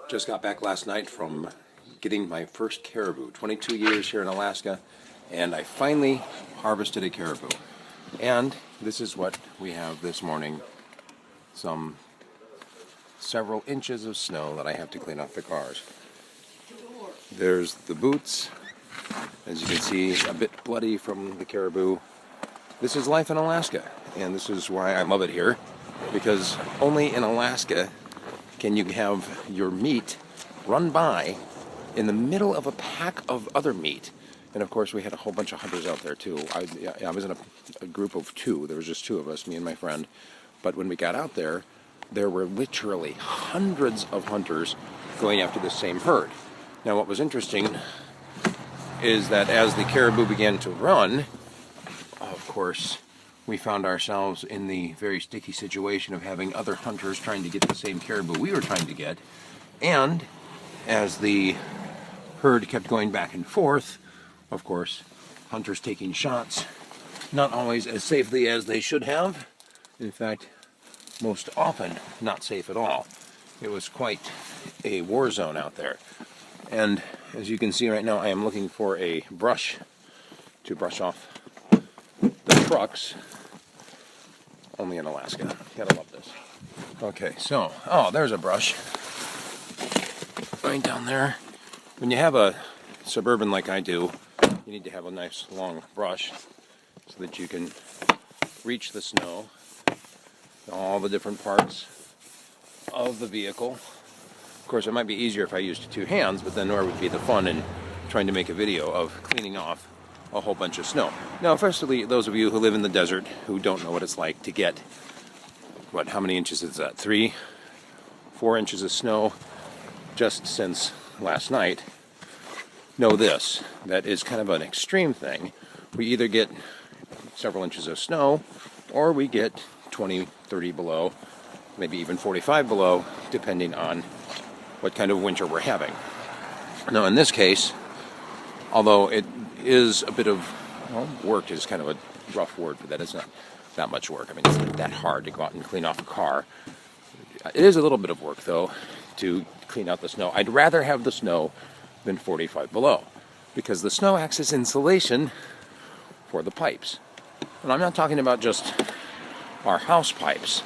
Just got back last night from getting my first caribou. 22 years here in Alaska, and I finally harvested a caribou. And this is what we have this morning. Some several inches of snow that I have to clean off the cars. There's the boots, as you can see, a bit bloody from the caribou. This is life in Alaska, and this is why I love it here, because only in Alaska can you have your meat run by in the middle of a pack of other meat. And of course we had a whole bunch of hunters out there too. I was in a group of two. There was just two of us, me and my friend. But when we got out there, there were literally hundreds of hunters going after the same herd. Now what was interesting is that as the caribou began to run, of course, we found ourselves in the very sticky situation of having other hunters trying to get the same caribou we were trying to get. And as the herd kept going back and forth, of course, hunters taking shots, not always as safely as they should have. In fact, most often not safe at all. It was quite a war zone out there. And as you can see right now, I am looking for a brush to brush off the trucks. Only in Alaska. Gotta love this. Okay, so, there's a brush. Right down there. When you have a Suburban like I do, you need to have a nice long brush so that you can reach the snow, all the different parts of the vehicle. Of course, it might be easier if I used two hands, but then where would be the fun in trying to make a video of cleaning off a whole bunch of snow. Now, firstly, those of you who live in the desert who don't know what it's like to get, how many inches is that? 3, 4 inches of snow just since last night, know this, that is kind of an extreme thing. We either get several inches of snow, or we get 20, 30 below, maybe even 45 below, depending on what kind of winter we're having. Now, in this case, although it is a bit of, work is kind of a rough word for that. It's not that much work. I mean, it's not that hard to go out and clean off a car. It is a little bit of work, though, to clean out the snow. I'd rather have the snow than 45 below, because the snow acts as insulation for the pipes. And I'm not talking about just our house pipes.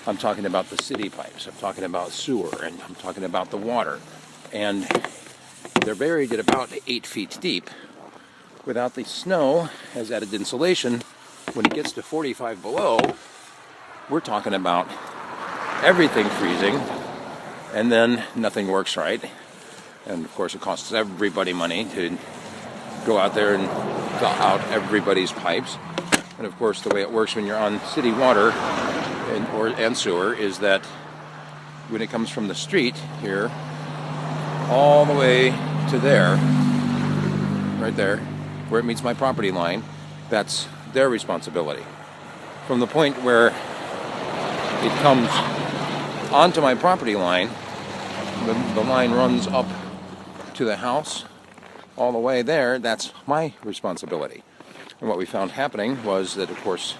I'm talking about the city pipes. I'm talking about sewer, and I'm talking about the water. And they're buried at about 8 feet deep. Without the snow as added insulation, when it gets to 45 below, we're talking about everything freezing, and then nothing works right. And of course it costs everybody money to go out there and thaw out everybody's pipes. And of course the way it works when you're on city water and sewer is that when it comes from the street here all the way to there, right there, where it meets my property line, that's their responsibility. From the point where it comes onto my property line, the line runs up to the house, all the way there, that's my responsibility. And what we found happening was that, of course,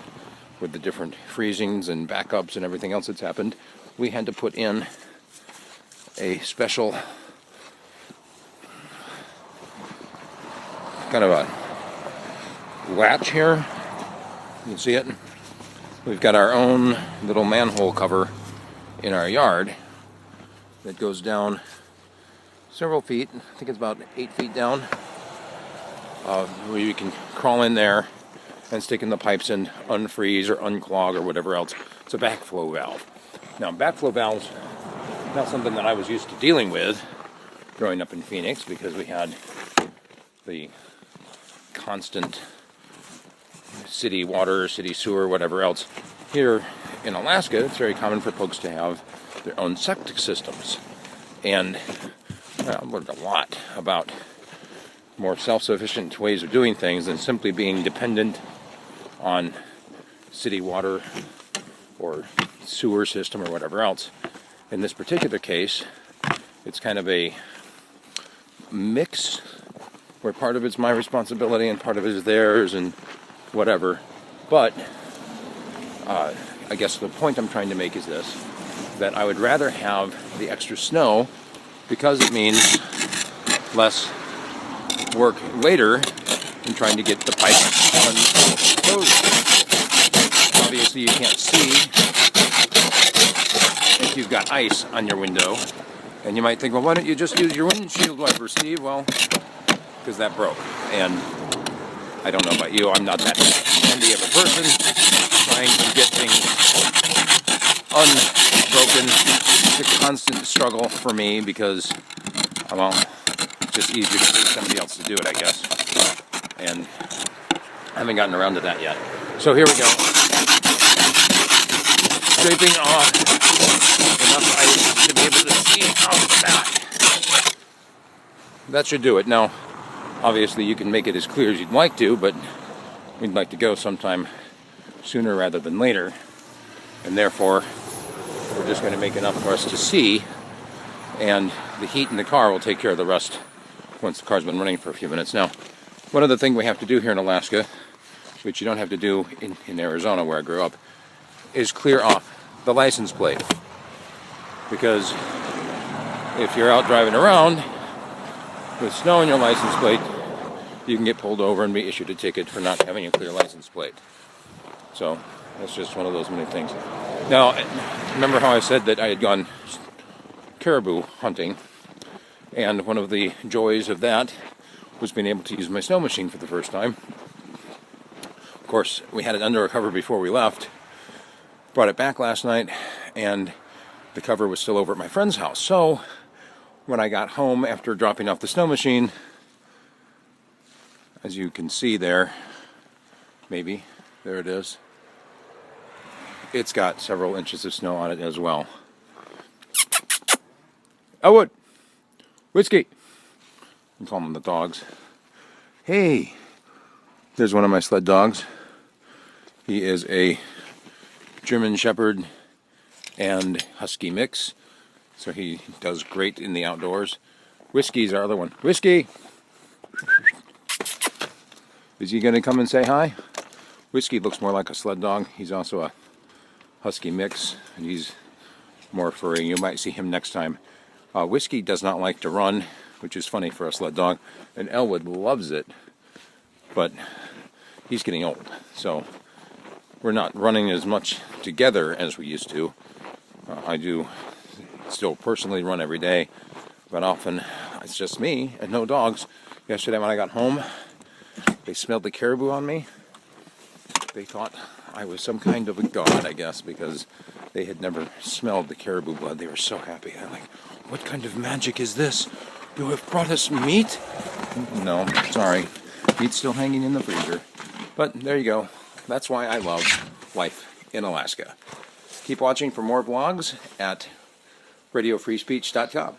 with the different freezings and backups and everything else that's happened, we had to put in a special kind of a latch here. You can see it. We've got our own little manhole cover in our yard that goes down several feet. I think it's about 8 feet down, where you can crawl in there and stick in the pipes and unfreeze or unclog or whatever else. It's a backflow valve. Now, backflow valves, not something that I was used to dealing with growing up in Phoenix, because we had the constant city water, city sewer, whatever else. Here in Alaska, it's very common for folks to have their own septic systems. And I learned a lot about more self-sufficient ways of doing things than simply being dependent on city water or sewer system or whatever else. In this particular case, it's kind of a mix where part of it's my responsibility and part of it is theirs and whatever. But I guess the point I'm trying to make is this, that I would rather have the extra snow because it means less work later in trying to get the pipe unclosed. Obviously, you can't see if you've got ice on your window, and you might think, well, why don't you just use your windshield wiper, Steve? Well, because that broke, and I don't know about you, I'm not that handy of a person trying to get things unbroken. It's a constant struggle for me because, well, it's just easier to get somebody else to do it, I guess, and I haven't gotten around to that yet. So here we go, scraping off enough ice to be able to see out the back. That should do it. Now, obviously you can make it as clear as you'd like to, but we'd like to go sometime sooner rather than later, and therefore we're just going to make enough for us to see, and the heat in the car will take care of the rest once the car's been running for a few minutes. Now, one other thing we have to do here in Alaska, which you don't have to do in Arizona where I grew up, is clear off the license plate. Because if you're out driving around with snow on your license plate, you can get pulled over and be issued a ticket for not having a clear license plate. So that's just one of those many things. Now, remember how I said that I had gone caribou hunting, and one of the joys of that was being able to use my snow machine for the first time. Of course, we had it under a cover before we left, brought it back last night, and the cover was still over at my friend's house. So when I got home after dropping off the snow machine, as you can see there, maybe, there it is, it's got several inches of snow on it as well. Elwood! Whiskey! I'm calling them the dogs. Hey! There's one of my sled dogs. He is a German Shepherd and Husky mix, so he does great in the outdoors. Whiskey's our other one. Whiskey! Is he going to come and say hi? Whiskey looks more like a sled dog. He's also a Husky mix, and he's more furry. You might see him next time. Whiskey does not like to run, which is funny for a sled dog, and Elwood loves it, but he's getting old, so we're not running as much together as we used to. I do still personally run every day, but often it's just me and no dogs. Yesterday when I got home, they smelled the caribou on me. They thought I was some kind of a god, I guess, because they had never smelled the caribou blood. They were so happy. They're like, what kind of magic is this? You have brought us meat? No, sorry. Meat's still hanging in the freezer. But there you go. That's why I love life in Alaska. Keep watching for more vlogs at radiofreespeech.com.